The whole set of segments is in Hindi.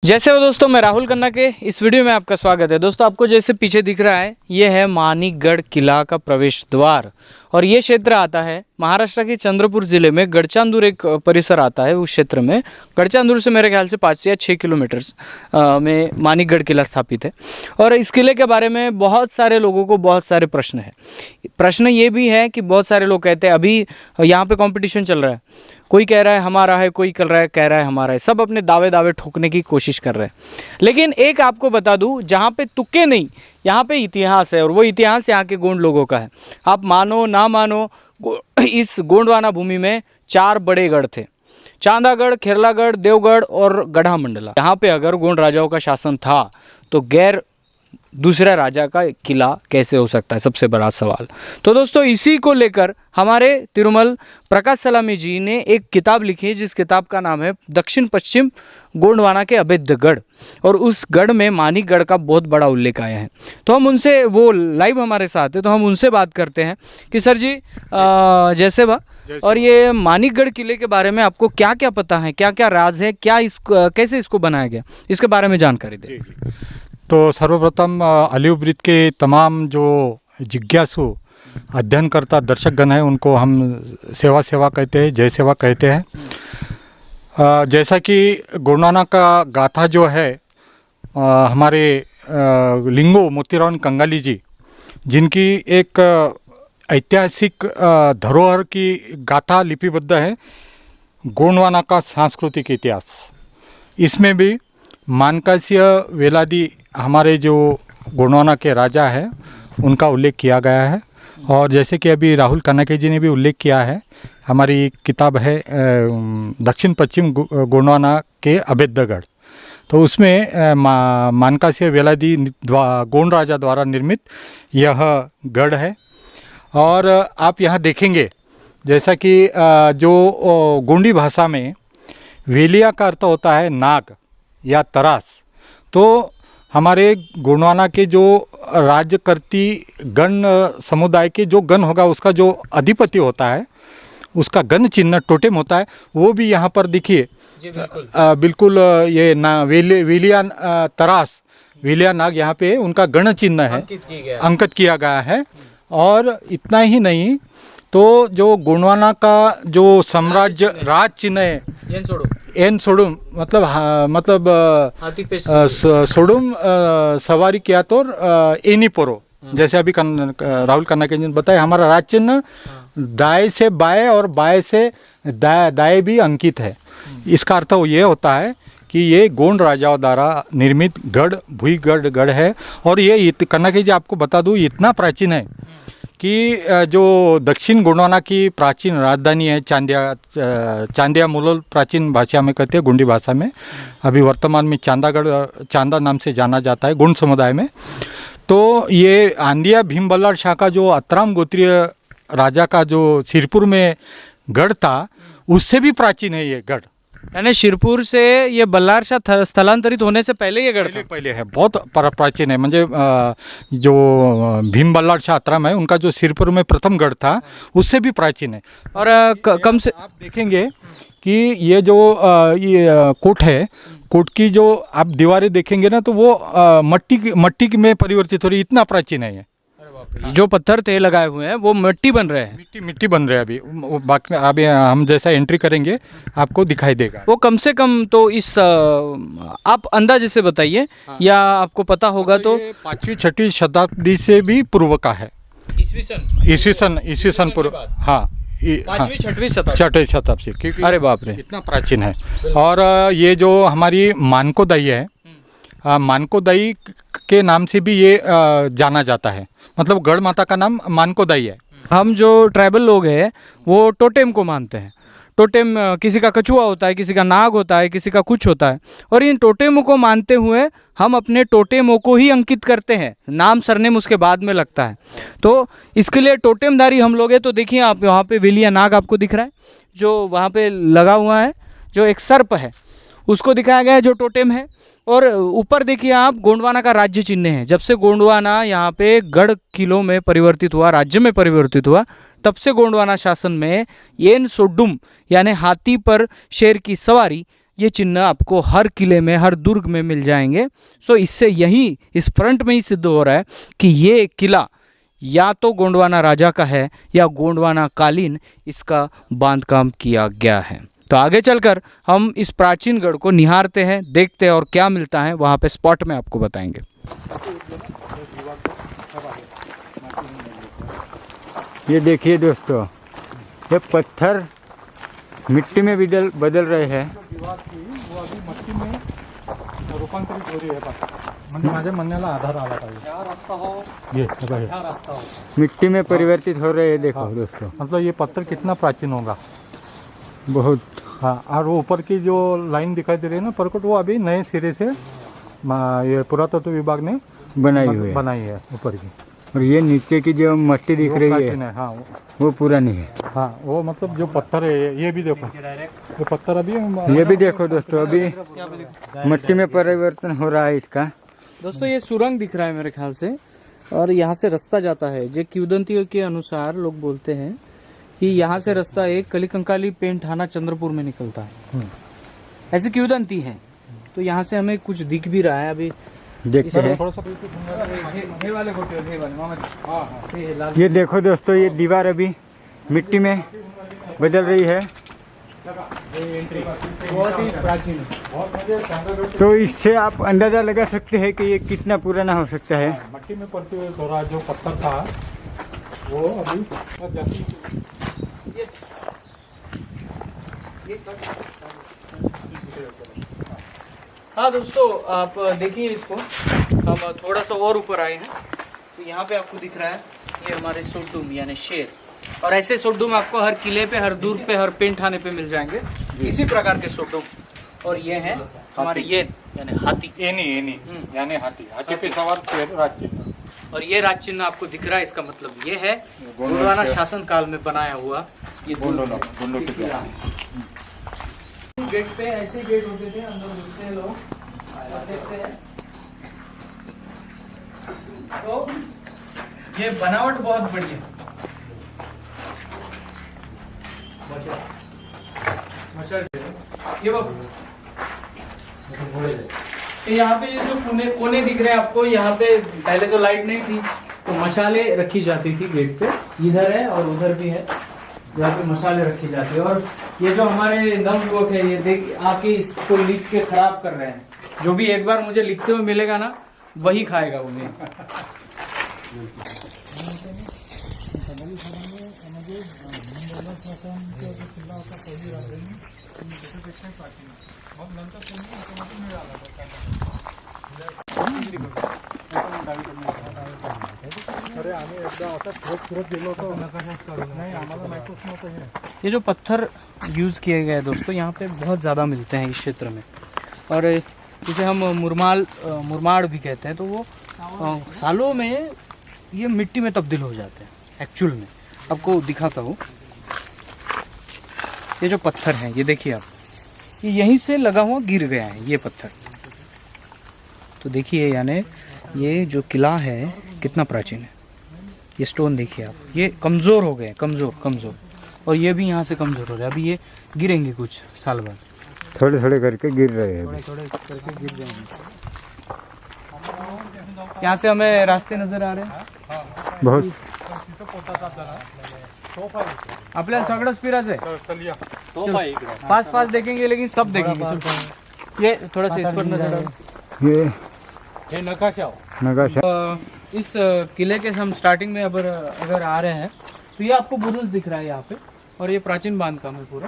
जैसे हो दोस्तों, मैं राहुल खन्ना के इस वीडियो में आपका स्वागत है। दोस्तों, आपको जैसे पीछे दिख रहा है, ये है मानिकगढ़ किला का प्रवेश द्वार और ये क्षेत्र आता है महाराष्ट्र के चंद्रपुर जिले में। गढ़चांदूर एक परिसर आता है उस क्षेत्र में। गढ़चांदूर से मेरे ख्याल से 5 या 6 किलोमीटर में मानिकगढ़ किला स्थापित है। और इस किले के बारे में बहुत सारे लोगों को बहुत सारे प्रश्न है। प्रश्न ये भी है कि बहुत सारे लोग कहते हैं अभी यहाँ पे कंपटीशन चल रहा है, कोई कह रहा है हमारा है, कोई कह रहा है हमारा है, सब अपने दावे ठोकने की कोशिश कर रहे हैं। लेकिन एक आपको बता दूं, जहाँ पे तुक्के नहीं, यहाँ पे इतिहास है और वो इतिहास यहाँ के गोंड लोगों का है। आप मानो ना मानो, इस गोंडवाना भूमि में 4 बड़े गढ़ थे, चांदागढ़, खेरलागढ़, देवगढ़ और गढ़ामंडला। यहाँ पे अगर गोंड राजाओं का शासन था तो गैर दूसरा राजा का किला कैसे हो सकता है, सबसे बड़ा सवाल। तो दोस्तों, इसी को लेकर हमारे तिरुमल प्रकाश सलामी जी ने एक किताब लिखी है, जिस किताब का नाम है दक्षिण पश्चिम गोंडवाना के अभेद्य गढ़। और उस गढ़ में मानिकगढ़ का बहुत बड़ा उल्लेख आया है। तो हम उनसे, वो लाइव हमारे साथ है, तो हम उनसे बात करते हैं कि सर जी जैसे बा, और ये मानिकगढ़ किले के बारे में आपको क्या क्या पता है, क्या क्या राज है, क्या कैसे इसको बनाया गया, इसके बारे में जानकारी दें। तो सर्वप्रथम अलीव ब्रिज के तमाम जो जिज्ञासु अध्ययनकर्ता दर्शकगण हैं, उनको हम सेवा कहते हैं, जय सेवा कहते हैं। जैसा कि गोंडवाना का गाथा जो है, हमारे लिंगो मोतीराव कंगाली जी, जिनकी एक ऐतिहासिक धरोहर की गाथा लिपिबद्ध है, गोंडवाना का सांस्कृतिक इतिहास। इसमें भी मानकासीय वेलादी हमारे जो गोंडवाना के राजा है, उनका उल्लेख किया गया है। और जैसे कि अभी राहुल कनके जी ने भी उल्लेख किया है, हमारी किताब है दक्षिण पश्चिम गोंडवाना के अभेद्य गढ़। तो उसमें मानकासीय वेलादी गोंड राजा द्वारा निर्मित यह गढ़ है। और आप यहाँ देखेंगे, जैसा कि जो गोंडी भाषा में वेलिया का अर्थ होता है नाग या तरास। तो हमारे गोंडवाना के जो राज्यकर्ती गण समुदाय के जो गण होगा, उसका जो अधिपति होता है, उसका गण चिन्ह टोटेम होता है, वो भी यहाँ पर देखिए। बिल्कुल ये ना वेलिया तरास, वेलिया नाग, यहाँ पे उनका गण चिन्ह है, अंकित किया गया है। और इतना ही नहीं, तो जो गोंडवाना का जो साम्राज्य राज चिन्ह है, एन सोडुम, मतलब सोडुम सवारी किया तो एनी पोरो। जैसे अभी राहुल कन्ना ने बताया, हमारा राज चिन्ह दाएं से बाएं और बाएं से दाएं भी अंकित है। इसका अर्थ ये होता है कि ये गोंड राजाओं द्वारा निर्मित गढ़ गढ़ है। और ये कन्ना जी, आपको बता दूँ, इतना प्राचीन है कि जो दक्षिण गोंडवाना की प्राचीन राजधानी है चांदिया मुलल, प्राचीन भाषा में कहते हैं, गोंडी भाषा में। अभी वर्तमान में चांदा नाम से जाना जाता है गोंड समुदाय में। तो ये आंदिया भीम बल्लाळ शाह का जो अतराम गोत्रीय राजा का जो सिरपुर में गढ़ था, उससे भी प्राचीन है ये गढ़। यानी शिरपुर से ये बल्लाळ शाह स्थलांतरित होने से पहले ये गढ़ पहले है, बहुत प्राचीन है। म्हणजे जो भीम बल्लाळ शाह अतराम है, उनका जो सिरपुर में प्रथम गढ़ था, उससे भी प्राचीन है। और कम से आप देखेंगे कि ये जो ये कोट है, कोट की जो आप दीवारें देखेंगे ना, तो वो मट्टी में परिवर्तित हो रही, इतना प्राचीन है ये। जो पत्थर थे लगाए हुए हैं, वो मिट्टी बन रहे हैं, मिट्टी बन रहे हैं अभी। बाकी अभी हम जैसा एंट्री करेंगे आपको दिखाई देगा। वो कम से कम तो इस आप अंदाजे से बताइए, या आपको पता होगा तो 5वीं 6वीं शताब्दी से भी पूर्व का है। ईस्वीसन पूर्व, हाँ, 5वीं 6वीं शताब्दी। अरे बाप रे, इतना प्राचीन है। और ये जो हमारी मानकोदाई है, मानकोदाई के नाम से भी ये जाना जाता है, मतलब गढ़ माता का नाम मानकोदाई है। हम जो ट्राइबल लोग हैं वो टोटेम को मानते हैं। टोटेम किसी का कछुआ होता है, किसी का नाग होता है, किसी का कुछ होता है। और इन टोटेमों को मानते हुए हम अपने टोटेमों को ही अंकित करते हैं, नाम सरनेम उसके बाद में लगता है। तो इसके लिए टोटेमदारी हम लोग हैं। तो देखिए आप, वहाँ पे वेलिया नाग आपको दिख रहा है, जो वहाँ पे लगा हुआ है, जो एक सर्प है, उसको दिखाया गया है, जो टोटेम है। और ऊपर देखिए आप, गोंडवाना का राज्य चिन्ह है। जब से गोंडवाना यहाँ पे गढ़ किलों में परिवर्तित हुआ, राज्य में परिवर्तित हुआ, तब से गोंडवाना शासन में येन सोडुम यानी हाथी पर शेर की सवारी ये चिन्ह आपको हर किले में, हर दुर्ग में मिल जाएंगे। सो इससे यही, इस फ्रंट में ही सिद्ध हो रहा है कि ये किला या तो गोंडवाना राजा का है या गोंडवाना कालीन इसका बांधकाम किया गया है। तो आगे चलकर हम इस प्राचीन गढ़ को निहारते हैं, देखते हैं और क्या मिलता है वहाँ पे स्पॉट में आपको बताएंगे। ये देखिए दोस्तों, ये पत्थर मिट्टी में बदल रहे हैं। वो अभी मट्टी में रूपांतरित हो रही है। म्हणजे माझ्या म्हणण्याला आधार आला पाहिजे। ये रास्ता हो, मिट्टी में परिवर्तित हो रहे हैं। देखो दोस्तों, मतलब ये पत्थर कितना प्राचीन होगा। बहुत। हाँ, और वो ऊपर की जो लाइन दिखाई दे रही है ना परकट, वो अभी नए सिरे से ये पुरातत्व विभाग ने बनाई है ऊपर की। और ये नीचे की जो मट्टी दिख रही है, हाँ वो पुरानी है। हाँ, वो मतलब जो पत्थर है ये भी देखो, ये पत्थर अभी ये भी देखो दोस्तों, अभी मट्टी में परिवर्तन हो रहा है इसका। दोस्तों ये सुरंग दिख रहा है मेरे ख्याल से, और यहाँ से रास्ता जाता है। जो किंवदंतियों के अनुसार लोग बोलते हैं कि यहाँ से रास्ता एक कलिकंकाली पेंट थाना चंद्रपुर में निकलता है, ऐसी किंवदंती है। तो यहाँ से हमें कुछ दिख भी रहा है, अभी देखते हैं। थोड़ा सा ये देखो दोस्तों, ये दीवार अभी मिट्टी में बदल रही है। बहुत ही प्राचीन है। तो इससे आप अंदाजा लगा सकते हैं कि ये कितना पुराना हो सकता है। मट्टी में पड़ते हुए थोड़ा जो पत्थर था वो अभी हाँ दोस्तों, आप देखिए इसको, हम थोड़ा सा और ऊपर आए हैं तो यहाँ पे आपको दिख रहा है ये हमारे सोड्डुम यानी शेर। और ऐसे सोड्डुम आपको हर किले पे, हर दुर्ग पे, हर पेंट थाने पे मिल जाएंगे, इसी प्रकार के सोड्डुम। और ये हैं हमारे येन यानी हाथी। एनी यानी हाथी पे सवार शेर राज चिन्ह। और ये राज चिन्ह आपको दिख रहा है, इसका मतलब ये है गोंडवाना शासन काल में बनाया हुआ ये गोंडों के किला है। गेट पे ऐसे गेट होते थे, अंदर घुसते हैं लोग, देखते हैं। तो ये बनावट बहुत बढ़िया। ये तो यहाँ पे ये जो कोने दिख रहे हैं आपको, यहाँ पे पहले तो लाइट नहीं थी तो मशाले रखी जाती थी गेट पे, इधर है और उधर भी है, यहाँ पे मसाले रखी जाती है। और ये जो हमारे नवयुवक है, ये देख आके इसको लिख के खराब कर रहे हैं। जो भी एक बार मुझे लिखते हुए मिलेगा ना, वही खाएगा उन्हें। अरे आम्ही एकदा असा फिरत गेलो होतो, नाही आम्हाला माहितच नव्हतं हे। ये जो पत्थर यूज़ किए गए हैं दोस्तों, यहाँ पे बहुत ज़्यादा मिलते हैं इस क्षेत्र में। और इसे हम मुरमाड़ भी कहते हैं। तो वो सालों में ये मिट्टी में तब्दील हो जाते हैं। एक्चुअल में आपको दिखाता हूँ, ये जो पत्थर है ये देखिए आप, ये यहीं से लगा हुआ गिर गया है ये पत्थर। तो देखिए यानी ये जो किला है कितना प्राचीन है। ये स्टोन देखिए आप, ये कमज़ोर हो गए, कमज़ोर। और ये भी यहाँ से कमज़ोर हो रहे हैं। अभी ये गिरेंगे कुछ साल बाद, थोड़े थोड़े करके गिर रहे हैं। थोड़े करके गिर जाएंगे। यहाँ से हमें रास्ते नजर आ रहे हैं बहुत। आपल्याला सगळंच फिरायचं आहे, फास्ट देखेंगे लेकिन सब देखेंगे। ये थोड़ा सा इस पर नजर डालो। ये नकाशा इस किले के हम स्टार्टिंग में अगर आ रहे हैं तो ये आपको बुरुज दिख रहा है यहाँ पे, और ये प्राचीन बांधकाम है पूरा।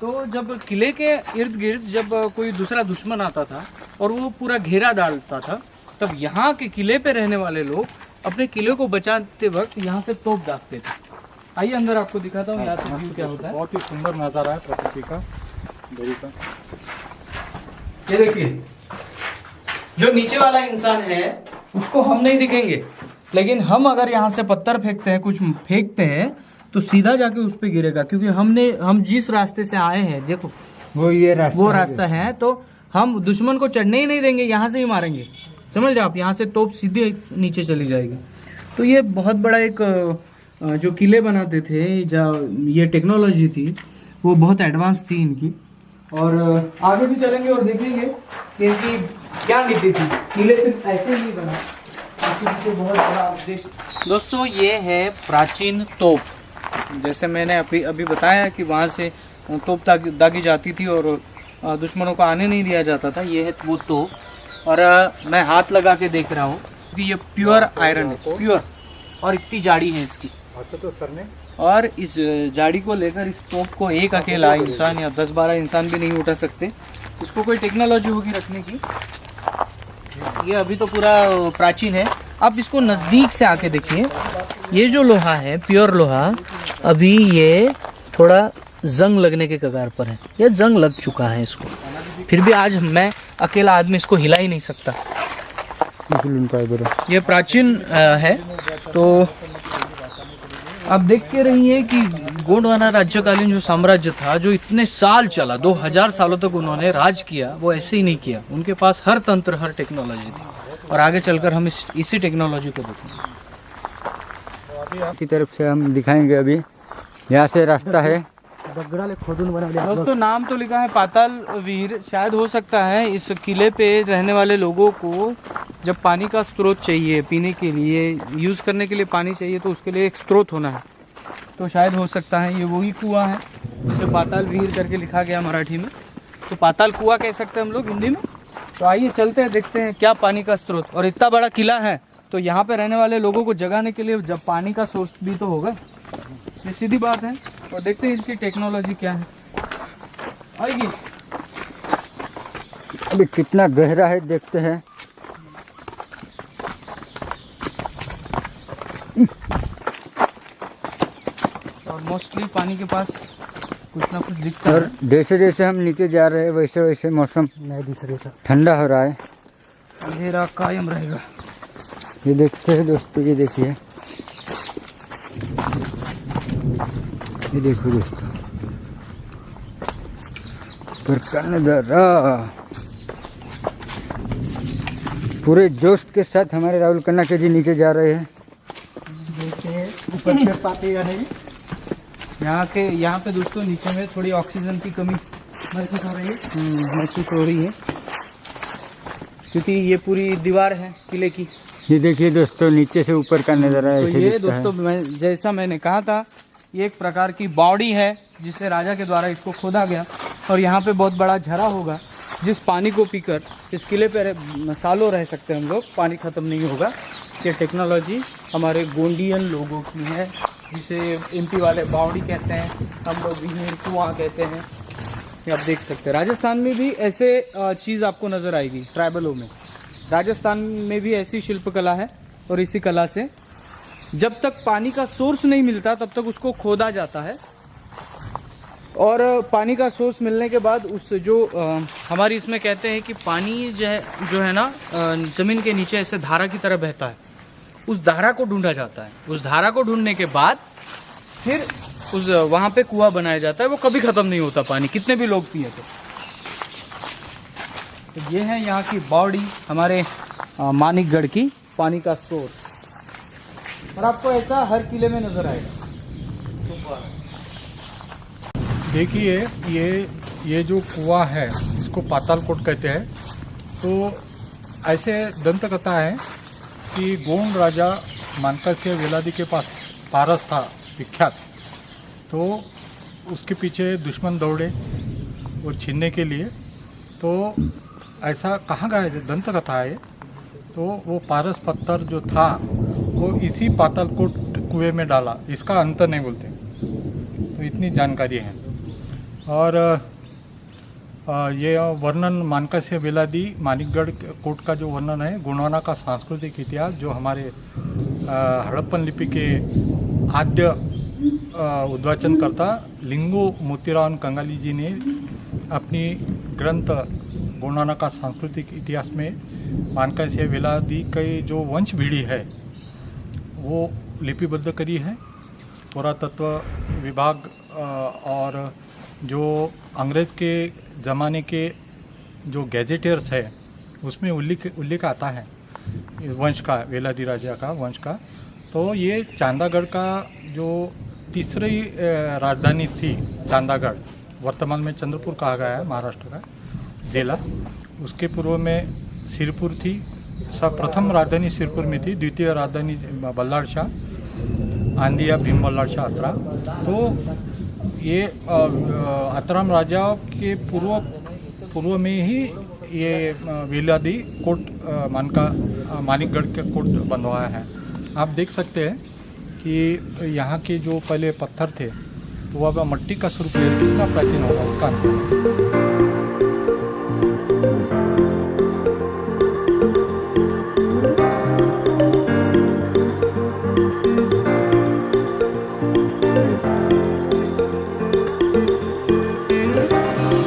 तो जब किले के इर्द गिर्द जब कोई दूसरा दुश्मन आता था और वो पूरा घेरा डालता था, तब यहाँ के किले पे रहने वाले लोग अपने किले को बचाते वक्त यहाँ से तोप दागते थे। आइए अंदर आपको दिखाता हूँ यहाँ से व्यू क्या होता है। बहुत ही सुंदर नजारा है प्रकृति का, देवी का। ये देखिए, जो नीचे वाला इंसान है उसको हम नहीं दिखेंगे, लेकिन हम अगर यहाँ से पत्थर फेंकते हैं, कुछ फेंकते हैं, तो सीधा जाके उस पे गिरेगा। क्योंकि हम जिस रास्ते से आए हैं, देखो वो रास्ता है, तो हम दुश्मन को चढ़ने ही नहीं देंगे, यहाँ से ही मारेंगे। समझ रहे आप, यहाँ से तोप सीधे नीचे चली जाएगी। तो ये बहुत बड़ा एक जो किले बनाते थे, जो ये टेक्नोलॉजी थी वो बहुत एडवांस थी इनकी। और आगे भी चलेंगे और देखेंगे कि इनकी क्या नीति थी। किले सिर्फ ऐसे ही नहीं बना, इसके पीछे बहुत बड़ा उद्देश्य। दोस्तों ये है प्राचीन तोप, जैसे मैंने अभी बताया कि वहाँ से तोप दागी जाती थी और दुश्मनों को आने नहीं दिया जाता था। ये है वो तोप और मैं हाथ लगा के देख रहा हूँ कि ये प्योर आयरन है, प्योर, और इतनी जाड़ी है इसकी। तो सर ने और इस जाड़ी को लेकर इस तोप को एक अकेला इंसान या 10-12 इंसान भी नहीं उठा सकते। इसको कोई टेक्नोलॉजी होगी रखने की। ये अभी तो पूरा प्राचीन है। आप इसको नज़दीक से आके देखिए, ये जो लोहा है प्योर लोहा, अभी ये थोड़ा जंग लगने के कगार पर है, ये जंग लग चुका है इसको, फिर भी आज मैं अकेला आदमी इसको हिला ही नहीं सकता। ये प्राचीन है। तो आप देख के रहिए कि गोंडवाना राज्यकालीन जो साम्राज्य था, जो इतने साल चला, 2000 सालों तक उन्होंने राज किया, वो ऐसे ही नहीं किया। उनके पास हर तंत्र, हर टेक्नोलॉजी थी। और आगे चलकर हम इसी टेक्नोलॉजी को देखेंगे। की तरफ से हम दिखाएंगे। अभी यहाँ से रास्ता है। दोस्तों नाम तो लिखा है पाताल वीर। शायद हो सकता है इस किले पे रहने वाले लोगों को जब पानी का स्रोत चाहिए, पीने के लिए, यूज़ करने के लिए पानी चाहिए, तो उसके लिए एक स्रोत होना है। तो शायद हो सकता है ये वही कुआं है जिसे पाताल वीर करके लिखा गया मराठी में। तो पाताल कुआं कह सकते हैं हम लोग हिंदी में। तो आइए चलते हैं, देखते हैं क्या पानी का स्रोत। और इतना बड़ा किला है तो यहाँ पे रहने वाले लोगों को जगाने के लिए जब पानी का सोर्स भी तो होगा, ये सीधी बात है। और देखते हैं इसकी टेक्नोलॉजी क्या है। आइए। अभी कितना गहरा है देखते हैं। और मोस्टली पानी के पास कुछ ना कुछ दिखता और है। जैसे जैसे हम नीचे जा रहे हैं वैसे वैसे मौसम ठंडा हो रहा है। अंधेरा कायम रहेगा। ये देखते हैं दोस्तों, ये देखिए, ये देखो दोस्तों, पर का नजारा पूरे जोश के साथ हमारे राहुल कन्ना के जी नीचे जा रहे हैं। देखते हैं ऊपर से पाते या नहीं। यहाँ पे दोस्तों नीचे में थोड़ी ऑक्सीजन की कमी महसूस हो रही है, क्योंकि ये पूरी दीवार है किले की। ये देखिए दोस्तों, नीचे से ऊपर का नजारा तो ऐसे ये दिखता है। दोस्तों जैसा मैंने कहा था, ये एक प्रकार की बावड़ी है जिससे राजा के द्वारा इसको खोदा गया। और यहाँ पे बहुत बड़ा झरा होगा जिस पानी को पीकर इस किले पे सालों रह सकते हैं हम लोग, पानी खत्म नहीं होगा। ये टेक्नोलॉजी हमारे गोंडियन लोगों की है, जिसे एमपी वाले बावड़ी कहते हैं, हम लोग विहीर कुआं कहते हैं। ये आप देख सकते हैं। राजस्थान में भी ऐसे चीज़ आपको नज़र आएगी। ट्राइबलों में, राजस्थान में भी ऐसी शिल्पकला है। और इसी कला से जब तक पानी का सोर्स नहीं मिलता तब तक उसको खोदा जाता है। और पानी का सोर्स मिलने के बाद उस जो हमारी इसमें कहते हैं कि पानी जो है ना जमीन के नीचे ऐसे धारा की तरह बहता है, उस धारा को ढूंढा जाता है। उस धारा को ढूंढने के बाद फिर उस वहाँ पे कुआं बनाया जाता है। वो कभी खत्म नहीं होता पानी, कितने भी लोग पिए तो ये है यहाँ की बावड़ी, हमारे मानिकगढ़ की पानी का सोर्स। और आपको ऐसा हर किले में नजर आएगा। देखिए, ये जो कुआं है इसको पातालकोट कहते हैं। तो ऐसे दंत कथा है कि गोंड राजा मानकासिया वेलादी के पास पारस था विख्यात। तो उसके पीछे दुश्मन दौड़े वो छीनने के लिए। तो ऐसा कहा गया है, दंत कथा है। तो वो पारस पत्थर जो था वो इसी पातालकोट कुएं में डाला, इसका अंत नहीं बोलते। तो इतनी जानकारी है। और ये वर्णन मानकासिया वेलादी मानिकगढ़ कोट का जो वर्णन है, गोंडवाना का सांस्कृतिक इतिहास, जो हमारे हड़प्पन लिपि के आद्य उद्वाचनकर्ता लिंगो मोतीराव कंगाली जी ने अपनी ग्रंथ गोंडवाना का सांस्कृतिक इतिहास में मानकासिया वेलादी की जो वंश भीड़ी है वो लिपिबद्ध करी है। पुरातत्व विभाग और जो अंग्रेज़ के ज़माने के जो गैजेटियर्स है उसमें उल्लेख आता है वंश का, वेलादी राजा का वंश का। तो ये चांदागढ़ का जो तीसरी राजधानी थी चांदागढ़, वर्तमान में चंद्रपुर कहा गया है महाराष्ट्र का जिला। उसके पूर्व में सिरपुर थी। प्रथम राजधानी सिरपुर में थी, द्वितीय राजधानी बल्लाड़ शाह, आंदिया भीम बल्लाड़ शाह अतरा। तो ये अतराम राजाओं के पूर्व में ही ये विलादी कोट मानिकगढ़ के कोट बंधवाया है। आप देख सकते हैं कि यहाँ के जो पहले पत्थर थे तो वह मट्टी का स्वरूप कितना प्राचीन होगा उसका।